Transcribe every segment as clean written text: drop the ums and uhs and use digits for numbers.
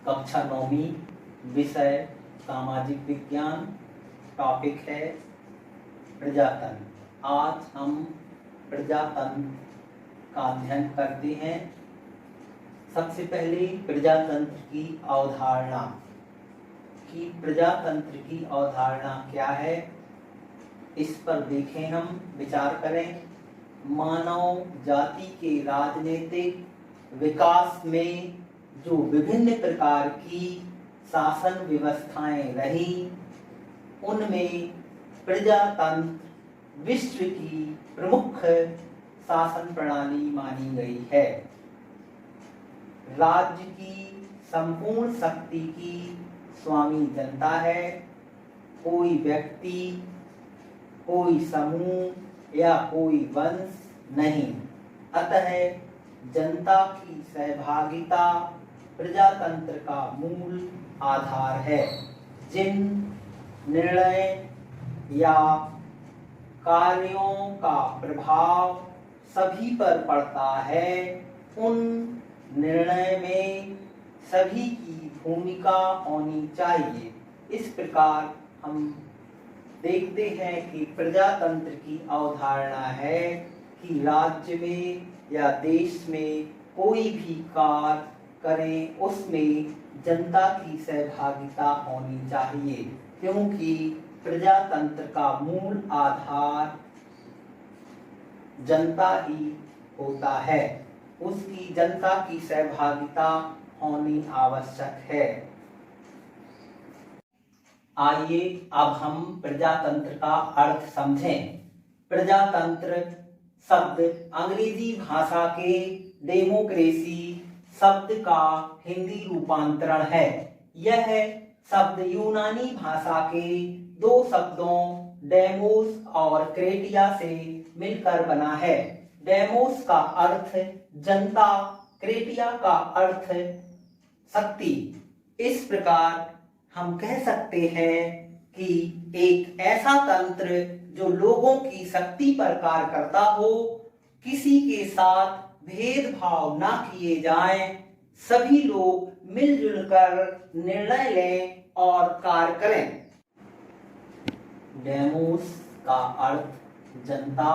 कक्षा 9वीं, विषय सामाजिक विज्ञान, टॉपिक है प्रजातंत्र। आज हम प्रजातंत्र का अध्ययन करते हैं। सबसे पहले प्रजातंत्र की अवधारणा कि प्रजातंत्र की अवधारणा क्या है, इस पर देखें, हम विचार करें। मानव जाति के राजनीतिक विकास में जो विभिन्न प्रकार की शासन व्यवस्थाएं रही, उनमें प्रजातंत्र विश्व की प्रमुख शासन प्रणाली मानी गई है। राज्य की संपूर्ण शक्ति की स्वामी जनता है। कोई व्यक्ति, कोई समूह या कोई वंश नहीं। अतः जनता की सहभागिता प्रजातंत्र का मूल आधार है। जिन निर्णय या कार्यों का प्रभाव सभी पर पड़ता है, उन निर्णय में सभी की भूमिका होनी चाहिए। इस प्रकार हम देखते हैं कि प्रजातंत्र की अवधारणा है कि राज्य में या देश में कोई भी कार्य करें, उसमें जनता की सहभागिता होनी चाहिए, क्योंकि प्रजातंत्र का मूल आधार जनता ही होता है। उसकी जनता की सहभागिता होनी आवश्यक है। आइए अब हम प्रजातंत्र का अर्थ समझें। प्रजातंत्र शब्द अंग्रेजी भाषा के डेमोक्रेसी शब्द का हिंदी रूपांतरण है। यह शब्द यूनानी भाषा के दो शब्दों डेमोस और क्रेटिया से मिलकर बना है। डेमोस का अर्थ जनता, क्रेटिया का अर्थ शक्ति। इस प्रकार हम कह सकते हैं कि एक ऐसा तंत्र जो लोगों की शक्ति पर कार्य करता हो, किसी के साथ भेदभाव ना किए जाएं, सभी लोग मिलजुल कर निर्णय लें और कार्य करें। डेमोस का अर्थ जनता,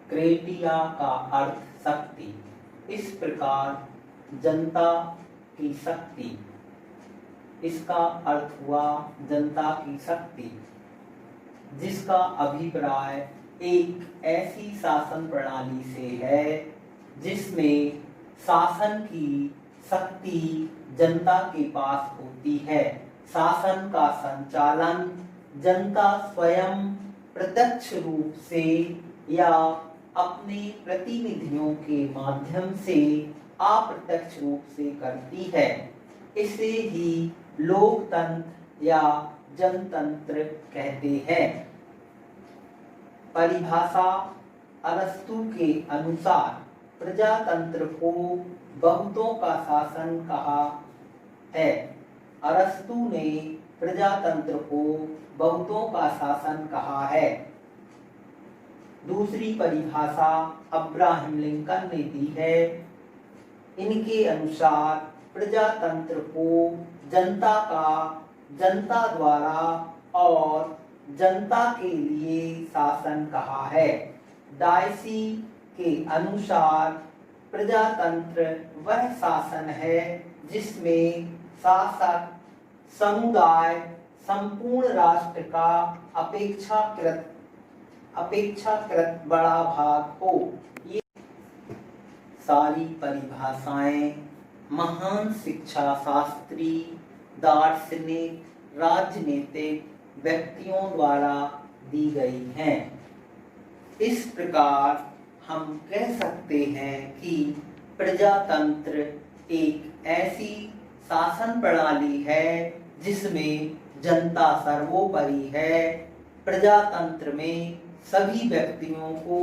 क्रेटिया का अर्थ शक्ति। इस प्रकार जनता की शक्ति, इसका अर्थ हुआ जनता की शक्ति, जिसका अभिप्राय एक ऐसी शासन प्रणाली से है जिसमें शासन की शक्ति जनता के पास होती है। शासन का संचालन जनता स्वयं प्रत्यक्ष रूप से या अपने प्रतिनिधियों के माध्यम से अप्रत्यक्ष रूप से करती है। इसे ही लोकतंत्र या जनतंत्र कहते हैं। परिभाषा अरस्तू के अनुसार प्रजातंत्र को बहुतों का शासन कहा है। अरस्तू ने प्रजातंत्र को बहुतों का शासन कहा है। दूसरी परिभाषा अब्राहम लिंकन ने दी है। इनके अनुसार प्रजातंत्र को जनता द्वारा और जनता के लिए शासन कहा है। डायसी के अनुसार प्रजातंत्र वह शासन है जिसमें शासक समुदाय संपूर्ण राष्ट्र का अपेक्षाकृत बड़ा भाग हो। ये सारी परिभाषाएं महान शिक्षा शास्त्री, दार्शनिक, राजनीतिक व्यक्तियों द्वारा दी गई हैं। इस प्रकार हम कह सकते हैं कि प्रजातंत्र एक ऐसी शासन प्रणाली है जिसमें जनता सर्वोपरि है। प्रजातंत्र में सभी व्यक्तियों को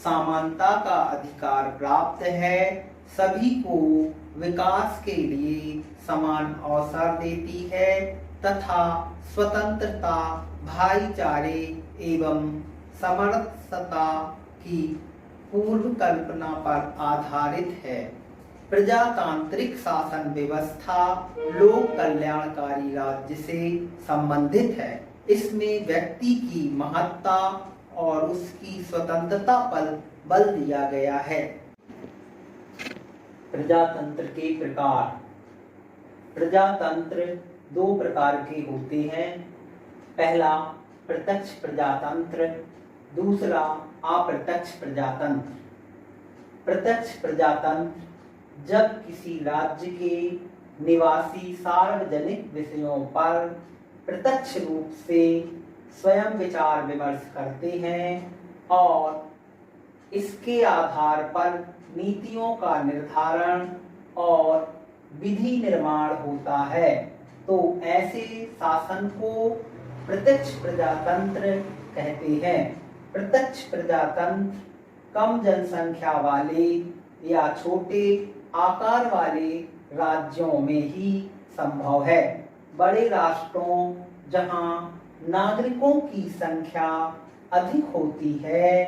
समानता का अधिकार प्राप्त है। सभी को विकास के लिए समान अवसर देती है तथा स्वतंत्रता, भाईचारे एवं समरसता की पूर्व कल्पना पर आधारित है। प्रजातांत्रिक शासन व्यवस्था लोक कल्याणकारी राज्य से संबंधित है। इसमें व्यक्ति की महत्ता और उसकी स्वतंत्रता पर बल दिया गया है। प्रजातंत्र के प्रकार। प्रजातंत्र दो प्रकार के होते हैं। पहला प्रत्यक्ष प्रजातंत्र, दूसरा अप्रत्यक्ष प्रजातंत्र। प्रत्यक्ष प्रजातंत्र जब किसी राज्य के निवासी सार्वजनिक विषयों पर प्रत्यक्ष रूप से स्वयं विचार विमर्श करते हैं और इसके आधार पर नीतियों का निर्धारण और विधि निर्माण होता है, तो ऐसे शासन को प्रत्यक्ष प्रजातंत्र कहते हैं। प्रत्यक्ष प्रजातंत्र कम जनसंख्या वाले या छोटे आकार वाले राज्यों में ही संभव है। बड़े राष्ट्रों जहां नागरिकों की संख्या अधिक होती है,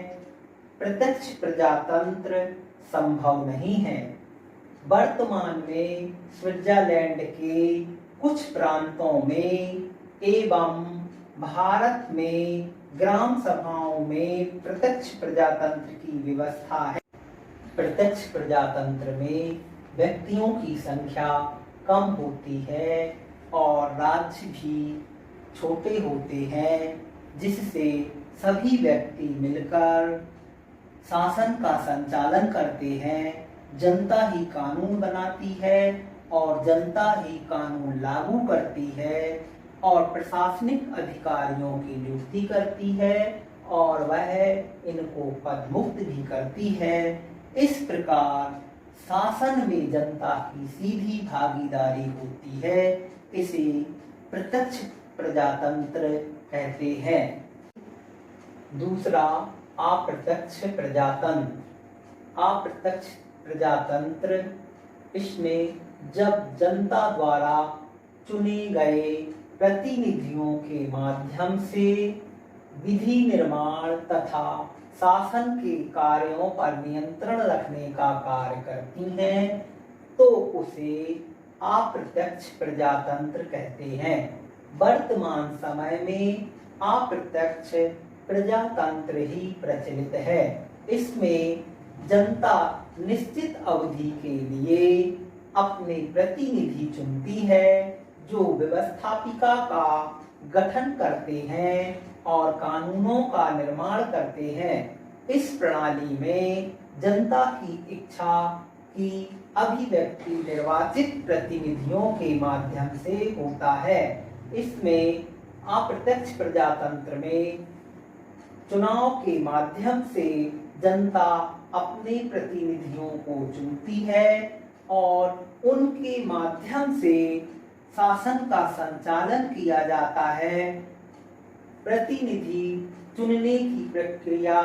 प्रत्यक्ष प्रजातंत्र संभव नहीं है। वर्तमान में स्विट्जरलैंड के कुछ प्रांतों में एवं भारत में ग्राम सभाओं में प्रत्यक्ष प्रजातंत्र की व्यवस्था है। प्रत्यक्ष प्रजातंत्र में व्यक्तियों की संख्या कम होती है और राज्य भी छोटे होते हैं, जिससे सभी व्यक्ति मिलकर शासन का संचालन करते हैं। जनता ही कानून बनाती है और जनता ही कानून लागू करती है और प्रशासनिक अधिकारियों की नियुक्ति करती है और वह इनको पद मुक्त भी करती है। इस प्रकार शासन में जनता की सीधी भागीदारी होती है। इसे प्रत्यक्ष प्रजातंत्र कहते हैं। दूसरा अप्रत्यक्ष प्रजातंत्र। अप्रत्यक्ष प्रजातंत्र, इसमें जब जनता द्वारा चुने गए प्रतिनिधियों के माध्यम से विधि निर्माण तथा शासन के कार्यों पर नियंत्रण रखने का कार्य करती हैं, तो उसे अप्रत्यक्ष प्रजातंत्र कहते हैं। वर्तमान समय में अप्रत्यक्ष प्रजातंत्र ही प्रचलित है। इसमें जनता निश्चित अवधि के लिए अपने प्रतिनिधि चुनती है, जो व्यवस्थापिका का गठन करते हैं और कानूनों का निर्माण करते हैं। इस प्रणाली में जनता की इच्छा की अभिव्यक्ति निर्वाचित प्रतिनिधियों के माध्यम से होता है। इसमें अप्रत्यक्ष प्रजातंत्र में चुनाव के माध्यम से जनता अपने प्रतिनिधियों को चुनती है और उनके माध्यम से शासन का संचालन किया जाता है। प्रतिनिधि चुनने की प्रक्रिया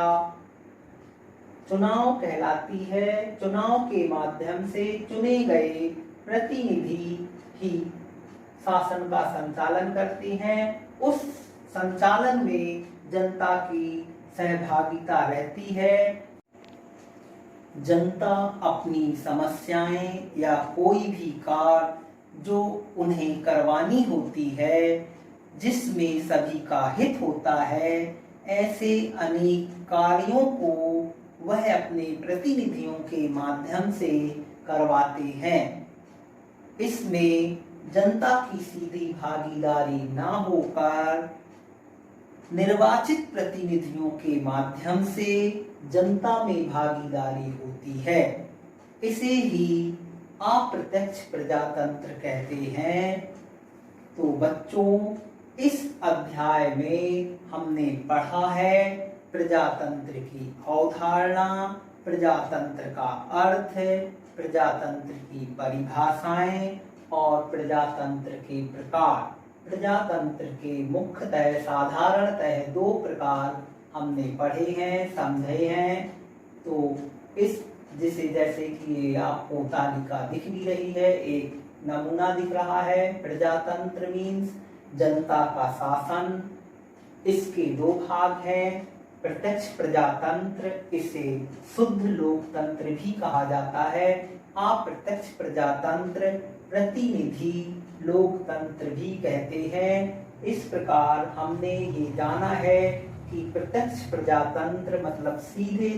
चुनाव कहलाती है। चुनाव के माध्यम से चुने गए प्रतिनिधि ही शासन का संचालन करते हैं। उस संचालन में जनता की सहभागिता रहती है। जनता अपनी समस्याएं या कोई भी कार्य जो उन्हें करवानी होती है, जिसमें सभी का हित होता है, ऐसे अनेक कार्यों को वह अपने प्रतिनिधियों के माध्यम से करवाते हैं। इसमें जनता की सीधी भागीदारी ना होकर निर्वाचित प्रतिनिधियों के माध्यम से जनता में भागीदारी होती है। इसे ही अप्रत्यक्ष प्रजातंत्र कहते हैं। तो बच्चों, इस अध्याय में हमने पढ़ा है प्रजातंत्र की अवधारणा, प्रजातंत्र का अर्थ, प्रजातंत्र की परिभाषाएं और प्रजातंत्र के प्रकार। प्रजातंत्र के मुख्यतः साधारणतः दो प्रकार हमने पढ़े हैं, समझे हैं। तो इस जैसे कि ये आपको तालिका दिख भी रही है, एक नमूना दिख रहा है। प्रजातंत्र मीन्स जनता का शासन। इसके दो भाग हैं। प्रत्यक्ष प्रजातंत्र, इसे शुद्ध लोकतंत्र भी कहा जाता है। अप्रत्यक्ष प्रजातंत्र प्रतिनिधि लोकतंत्र भी कहते हैं। इस प्रकार हमने ये जाना है कि प्रत्यक्ष प्रजातंत्र मतलब सीधे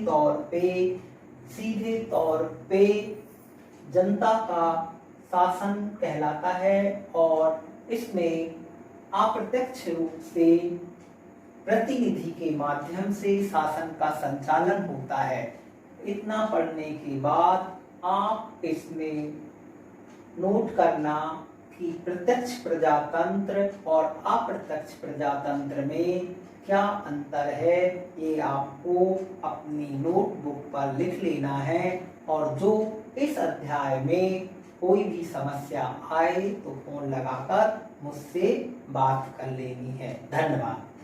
तौर पे जनता का शासन कहलाता है और इसमें अप्रत्यक्ष रूप से प्रतिनिधि के माध्यम से शासन का संचालन होता है। इतना पढ़ने के बाद आप इसमें नोट करना कि प्रत्यक्ष प्रजातंत्र और अप्रत्यक्ष प्रजातंत्र में क्या अंतर है, ये आपको अपनी नोटबुक पर लिख लेना है और जो इस अध्याय में कोई भी समस्या आए तो फोन लगाकर मुझसे बात कर लेनी है। धन्यवाद।